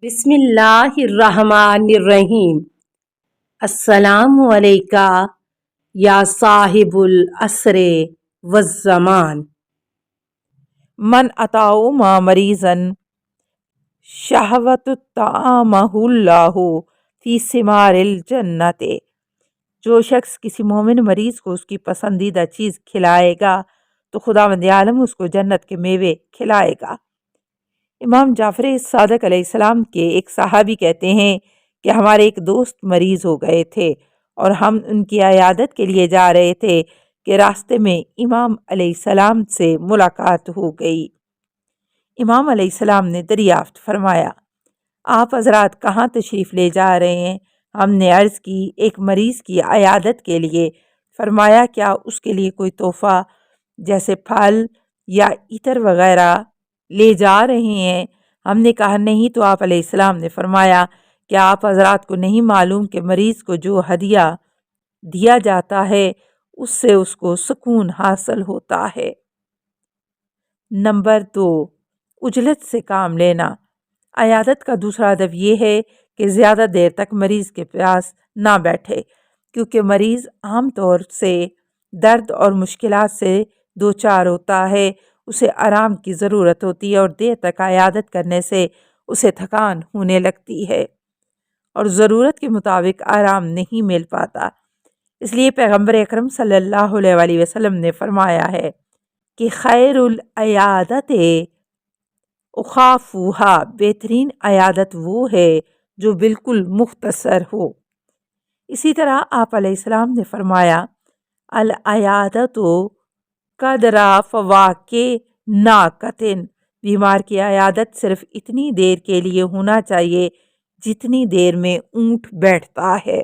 بسم اللہ الرحمن الرحیم۔ السلام علیکہ یا صاحب العصر والزمان۔ من اطعم مریضا شہوت طعامہ اللہ فی ثمار الجنت، جو شخص کسی مومن مریض کو اس کی پسندیدہ چیز کھلائے گا تو خداوند عالم اس کو جنت کے میوے کھلائے گا۔ امام جعفر صادق علیہ السلام کے ایک صحابی کہتے ہیں کہ ہمارے ایک دوست مریض ہو گئے تھے اور ہم ان کی عیادت کے لیے جا رہے تھے کہ راستے میں امام علیہ السلام سے ملاقات ہو گئی۔ امام علیہ السلام نے دریافت فرمایا، آپ حضرات کہاں تشریف لے جا رہے ہیں؟ ہم نے عرض کی، ایک مریض کی عیادت کے لیے۔ فرمایا، کیا اس کے لیے کوئی تحفہ جیسے پھل یا عطر وغیرہ لے جا رہے ہیں؟ ہم نے کہا نہیں۔ تو آپ علیہ السلام نے فرمایا، کیا آپ حضرات کو نہیں معلوم کہ مریض کو جو ہدیہ دیا جاتا ہے اس سے اس کو سکون حاصل ہوتا ہے۔ نمبر 2، عجلت سے کام لینا۔ عیادت کا دوسرا ادب یہ ہے کہ زیادہ دیر تک مریض کے پاس نہ بیٹھے، کیونکہ مریض عام طور سے درد اور مشکلات سے دوچار ہوتا ہے، اسے آرام کی ضرورت ہوتی ہے اور دیر تک عیادت کرنے سے اسے تھکان ہونے لگتی ہے اور ضرورت کے مطابق آرام نہیں مل پاتا۔ اس لیے پیغمبر اکرم صلی اللہ علیہ وآلہ وسلم نے فرمایا ہے کہ خیر العیادت اخافوہا، بہترین عیادت وہ ہے جو بالکل مختصر ہو۔ اسی طرح آپ علیہ السلام نے فرمایا، العیادت قدر فواکہ ناقۃ، بیمار کی عیادت صرف اتنی دیر کے لیے ہونا چاہیے جتنی دیر میں اونٹ بیٹھتا ہے۔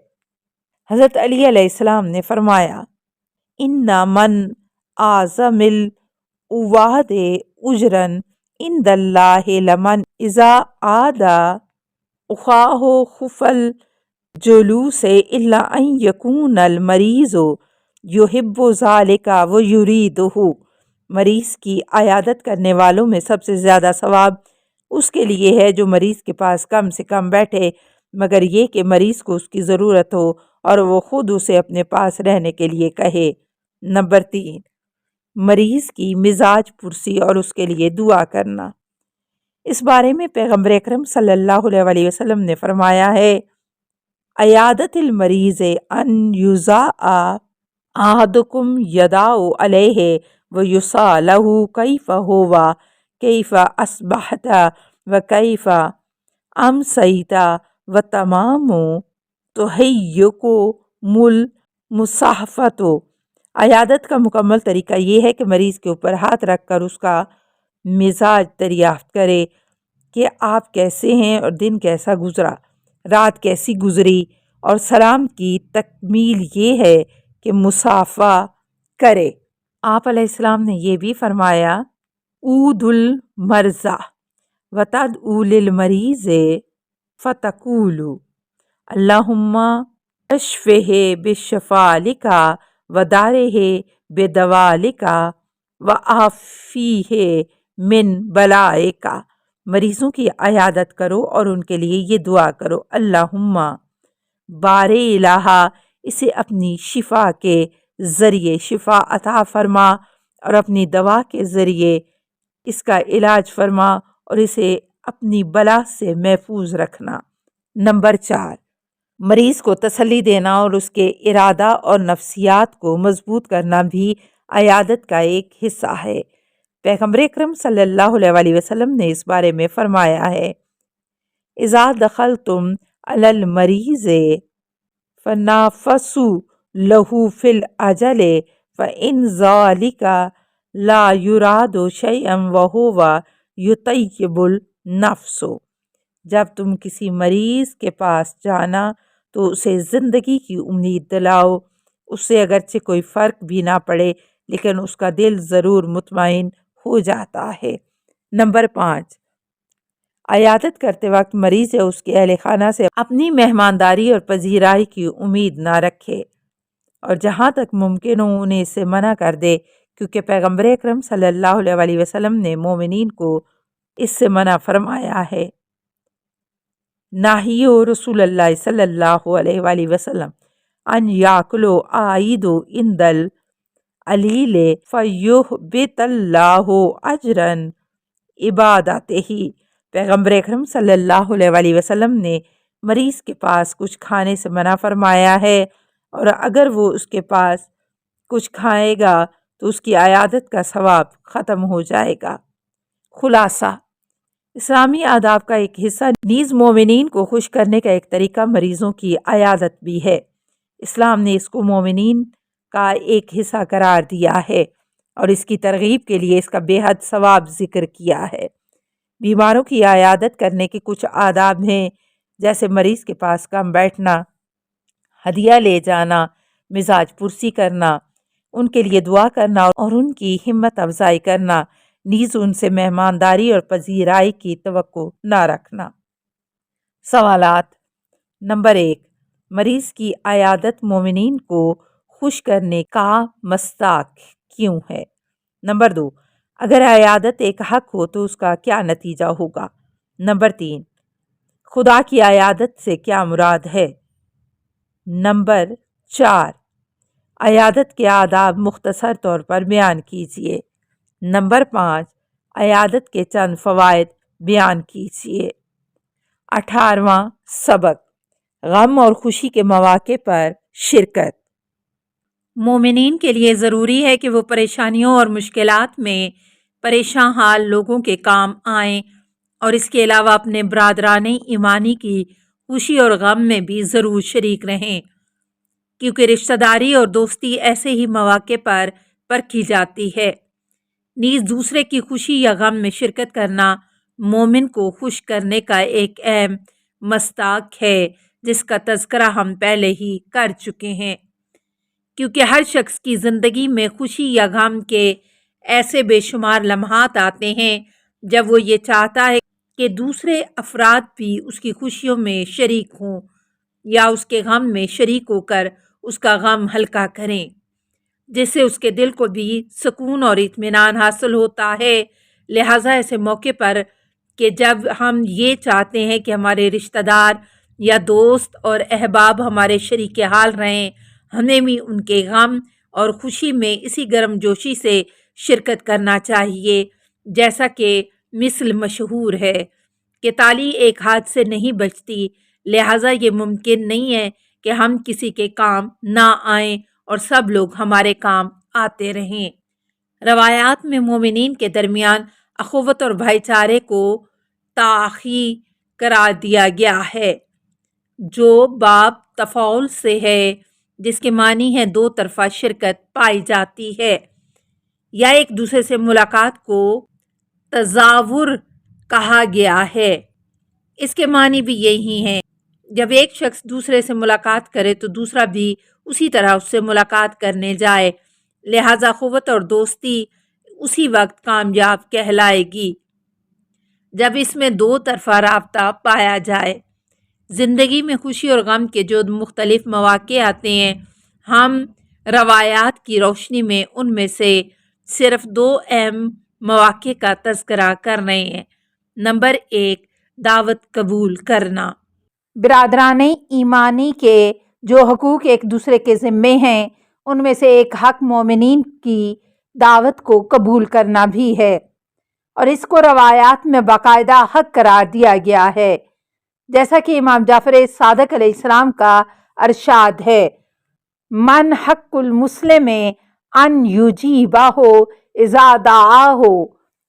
حضرت علی علیہ السلام نے فرمایا، ان من اعظم العباد اجرا عند اللہ لمن اذا عاد اخاہ خف الجلوس الا ان یکون المریض یحب ذلک ویریدہ۔ مریض کی عیادت کرنے والوں میں سب سے زیادہ ثواب اس کے لیے ہے جو مریض کے پاس کم سے کم بیٹھے، مگر یہ کہ مریض کو اس کی ضرورت ہو اور وہ خود اسے اپنے پاس رہنے کے لیے کہے۔ نمبر 3، مریض کی مزاج پرسی اور اس کے لیے دعا کرنا۔ اس بارے میں پیغمبر اکرم صلی اللہ علیہ وآلہ وسلم نے فرمایا ہے، عیادت المریض ان یضع احدکم یدہ علیہ ویسألہ کیف هو کیف اصبحت وکیف امسیت وتمام تحییکم المصاحفۃ۔ عیادت کا مکمل طریقہ یہ ہے کہ مریض کے اوپر ہاتھ رکھ کر اس کا مزاج دریافت کرے کہ آپ کیسے ہیں اور دن کیسا گزرا، رات کیسی گزری، اور سلام کی تکمیل یہ ہے کہ مصافحہ کرے۔ آپ علیہ السلام نے یہ بھی فرمایا، عود المرضى وتدعو للمریض فتقول اللہم اشفہ بشفاءک ودارہ بدوائک وعافیہ من بلائک۔ مریضوں کی عیادت کرو اور ان کے لیے یہ دعا کرو، اللہم بارے الہ، اسے اپنی شفا کے ذریعے شفا عطا فرما اور اپنی دوا کے ذریعے اس کا علاج فرما اور اسے اپنی بلا سے محفوظ رکھنا۔ نمبر 4، مریض کو تسلی دینا اور اس کے ارادہ اور نفسیات کو مضبوط کرنا بھی عیادت کا ایک حصہ ہے۔ پیغمبر اکرم صلی اللہ علیہ وآلہ وسلم نے اس بارے میں فرمایا ہے، اذا دخلتم علی المریض فنافسوا لہ فی العجل فإن ذلک لا یراد شیئا وہو یطیب النفس۔ جب تم کسی مریض کے پاس جانا تو اسے زندگی کی امید دلاؤ، اس سے اگرچہ کوئی فرق بھی نہ پڑے لیکن اس کا دل ضرور مطمئن ہو جاتا ہے۔ نمبر 5، عیادت کرتے وقت مریض یا اس کے اہل خانہ سے اپنی مہمانداری اور پذیرائی کی امید نہ رکھے اور جہاں تک ممکن ہو انہیں اس سے منع کر دے، کیونکہ پیغمبر اکرم صلی اللہ علیہ وآلہ وسلم نے مومنین کو اس سے منع فرمایا ہے۔ نہی رسول اللہ صلی اللہ علیہ وآلہ وسلم ان یاکلو عائدو اندل علیل فیحبط اللہ اجرن عبادتہ. پیغمبر اکرم صلی اللہ علیہ وآلہ وسلم نے مریض کے پاس کچھ کھانے سے منع فرمایا ہے، اور اگر وہ اس کے پاس کچھ کھائے گا تو اس کی عیادت کا ثواب ختم ہو جائے گا. خلاصہ: اسلامی آداب کا ایک حصہ نیز مومنین کو خوش کرنے کا ایک طریقہ مریضوں کی عیادت بھی ہے. اسلام نے اس کو مومنین کا ایک حصہ قرار دیا ہے اور اس کی ترغیب کے لیے اس کا بے حد ثواب ذکر کیا ہے. بیماروں کی عیادت کرنے کے کچھ آداب ہیں، جیسے مریض کے پاس کم بیٹھنا، ہدیہ لے جانا، مزاج پرسی کرنا، ان کے لیے دعا کرنا اور ان کی ہمت افزائی کرنا، نیز ان سے مہمانداری اور پذیرائی کی توقع نہ رکھنا. سوالات: نمبر 1، مریض کی عیادت مومنین کو خوش کرنے کا مصداق کیوں ہے؟ نمبر 2، اگر عیادت ایک حق ہو تو اس کا کیا نتیجہ ہوگا؟ نمبر 3، خدا کی عیادت سے کیا مراد ہے؟ نمبر 4، عیادت کے آداب مختصر طور پر بیان کیجیے. نمبر 5، عیادت کے چند فوائد بیان کیجیے. 18واں سبق: غم اور خوشی کے مواقع پر شرکت. مومنین کے لیے ضروری ہے کہ وہ پریشانیوں اور مشکلات میں پریشان حال لوگوں کے کام آئیں، اور اس کے علاوہ اپنے برادران ایمانی کی خوشی اور غم میں بھی ضرور شریک رہیں، کیونکہ رشتہ داری اور دوستی ایسے ہی مواقع پر پرکھی جاتی ہے. نیز دوسرے کی خوشی یا غم میں شرکت کرنا مومن کو خوش کرنے کا ایک اہم مصداق ہے، جس کا تذکرہ ہم پہلے ہی کر چکے ہیں. کیونکہ ہر شخص کی زندگی میں خوشی یا غم کے ایسے بے شمار لمحات آتے ہیں جب وہ یہ چاہتا ہے کہ دوسرے افراد بھی اس کی خوشیوں میں شریک ہوں یا اس کے غم میں شریک ہو کر اس کا غم ہلکا کریں، جس سے اس کے دل کو بھی سکون اور اطمینان حاصل ہوتا ہے. لہٰذا ایسے موقع پر کہ جب ہم یہ چاہتے ہیں کہ ہمارے رشتہ دار یا دوست اور احباب ہمارے شریک حال رہیں، ہمیں بھی ان کے غم اور خوشی میں اسی گرم جوشی سے شرکت کرنا چاہیے. جیسا کہ مثل مشہور ہے کہ تالی ایک ہاتھ سے نہیں بجتی، لہٰذا یہ ممکن نہیں ہے کہ ہم کسی کے کام نہ آئیں اور سب لوگ ہمارے کام آتے رہیں. روایات میں مومنین کے درمیان اخوت اور بھائی چارے کو تاخی قرار دیا گیا ہے، جو باب تفاعل سے ہے، جس کے معنی ہے دو طرفہ شرکت پائی جاتی ہے، یا ایک دوسرے سے ملاقات کو تزاور کہا گیا ہے. اس کے معنی بھی یہی ہیں، جب ایک شخص دوسرے سے ملاقات کرے تو دوسرا بھی اسی طرح اس سے ملاقات کرنے جائے. لہٰذا اخوت اور دوستی اسی وقت کامیاب کہلائے گی جب اس میں دو طرفہ رابطہ پایا جائے. زندگی میں خوشی اور غم کے جو مختلف مواقع آتے ہیں، ہم روایات کی روشنی میں ان میں سے صرف دو اہم مواقع کا تذکرہ کر رہے ہیں. نمبر 1، دعوت قبول کرنا. برادران ایمانی کے جو حقوق ایک دوسرے کے ذمے ہیں، ان میں سے ایک حق مومنین کی دعوت کو قبول کرنا بھی ہے، اور اس کو روایات میں باقاعدہ حق قرار دیا گیا ہے، جیسا کہ امام جعفر صادق علیہ السلام کا ارشاد ہے: من حق المسلم ان یجیبہ اذا دعاہ.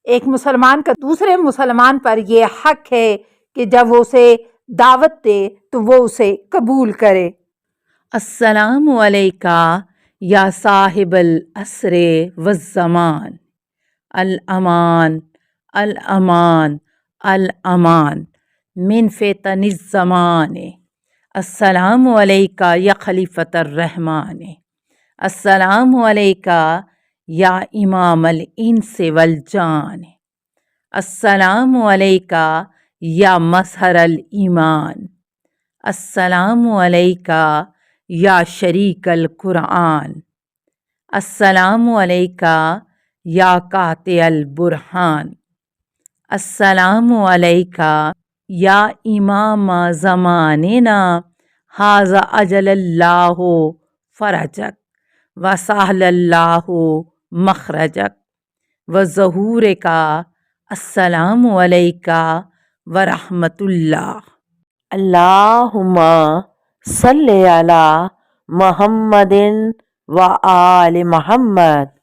ایک مسلمان کا دوسرے مسلمان پر یہ حق ہے کہ جب وہ اسے دعوت دے تو وہ اسے قبول کرے. السلام علیکہ یا صاحب العصر والزمان، الامان الامان الامان من فتن الزمان. السلام علیکہ یا خلیفۃ الرحمن، السلام علیکہ یا امام الانس والجان، السلام علیکہ یا مظہر الایمان، السلام علیکہ یا شریک القرآن، السلام علیکہ یا قاطع البرہان، السلام علیکہ یا امام زماننا حاذا اجل اللہ فرجک وسہل اللہ مخرجک وظہور کا السلام علیکہ ورحمۃ اللہ۔ اللہم صلی علی محمد و آل محمد۔